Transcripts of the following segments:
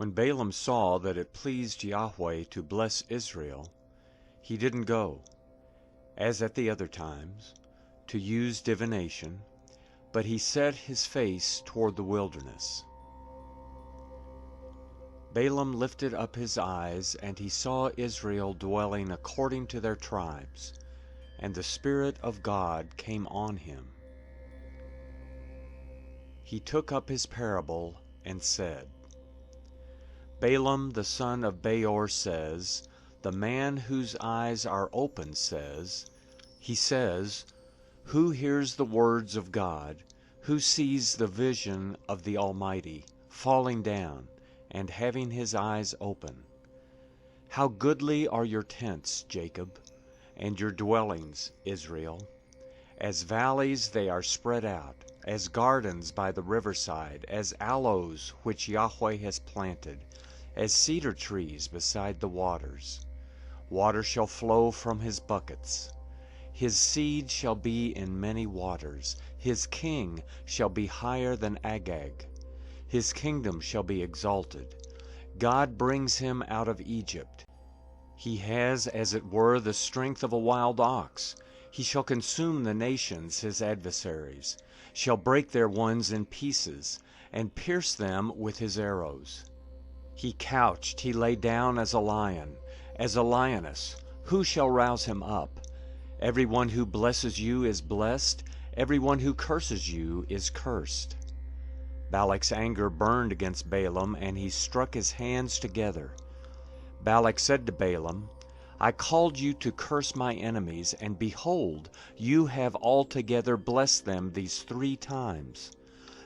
When Balaam saw that it pleased Yahweh to bless Israel, he didn't go, as at the other times, to use divination, but he set his face toward the wilderness. Balaam lifted up his eyes, and he saw Israel dwelling according to their tribes, and the Spirit of God came on him. He took up his parable and said, Balaam the son of Beor says, the man whose eyes are open he says, who hears the words of God, who sees the vision of the Almighty, falling down, and having his eyes open. How goodly are your tents, Jacob, and your dwellings, Israel. As valleys they are spread out, as gardens by the riverside, as aloes which Yahweh has planted, as cedar trees beside the waters. Water shall flow from his buckets. His seed shall be in many waters. His king shall be higher than Agag. His kingdom shall be exalted. God brings him out of Egypt. He has, as it were, the strength of a wild ox. He shall consume the nations, his adversaries, shall break their ones in pieces, and pierce them with his arrows. He couched, he lay down as a lion, as a lioness. Who shall rouse him up? Every one who blesses you is blessed. Every one who curses you is cursed. Balak's anger burned against Balaam, and he struck his hands together. Balak said to Balaam, I called you to curse my enemies, and behold, you have altogether blessed them these 3 times.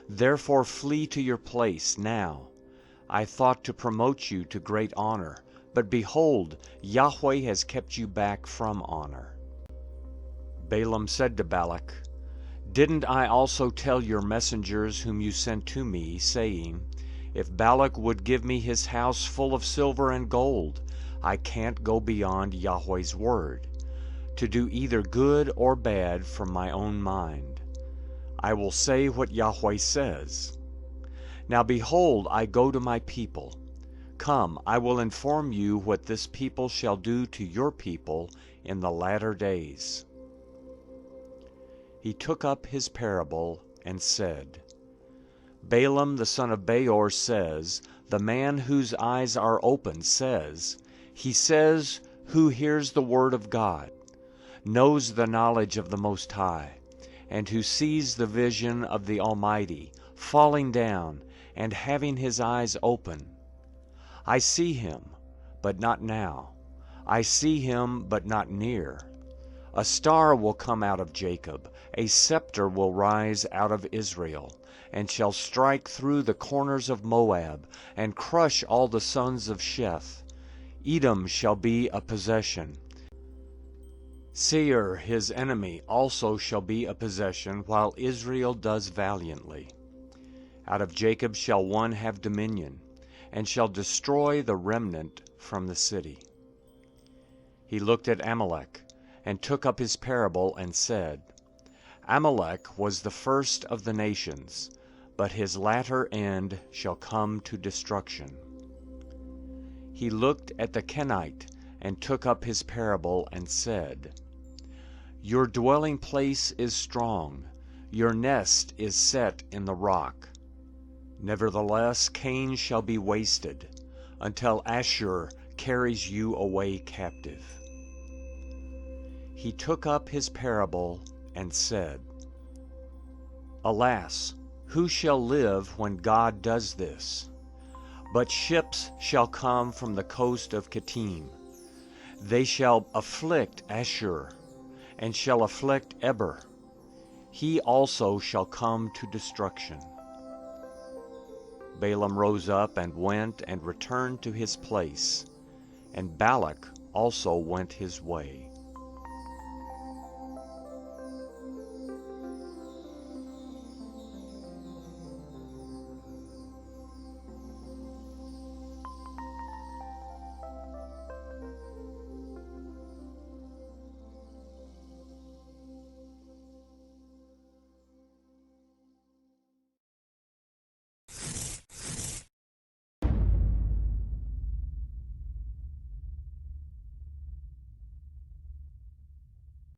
Therefore flee to your place now. I thought to promote you to great honor, but behold, Yahweh has kept you back from honor. Balaam said to Balak, Didn't I also tell your messengers whom you sent to me, saying, If Balak would give me his house full of silver and gold, I can't go beyond Yahweh's word, to do either good or bad from my own mind. I will say what Yahweh says. Now behold, I go to my people. Come, I will inform you what this people shall do to your people in the latter days. He took up his parable and said, Balaam the son of Beor says, the man whose eyes are open he says, who hears the word of God, knows the knowledge of the Most High, and who sees the vision of the Almighty, falling down, and having his eyes open. I see him, but not now. I see him, but not near. A star will come out of Jacob, a scepter will rise out of Israel, and shall strike through the corners of Moab, and crush all the sons of Sheth. Edom shall be a possession. Seir, his enemy, also shall be a possession, while Israel does valiantly. Out of Jacob shall one have dominion, and shall destroy the remnant from the city. He looked at Amalek, and took up his parable, and said, Amalek was the first of the nations, but his latter end shall come to destruction. He looked at the Kenite, and took up his parable, and said, Your dwelling place is strong, your nest is set in the rock. Nevertheless, Cain shall be wasted, until Ashur carries you away captive. He took up his parable and said, Alas, who shall live when God does this? But ships shall come from the coast of Kittim. They shall afflict Ashur, and shall afflict Eber. He also shall come to destruction. Balaam rose up and went and returned to his place, and Balak also went his way.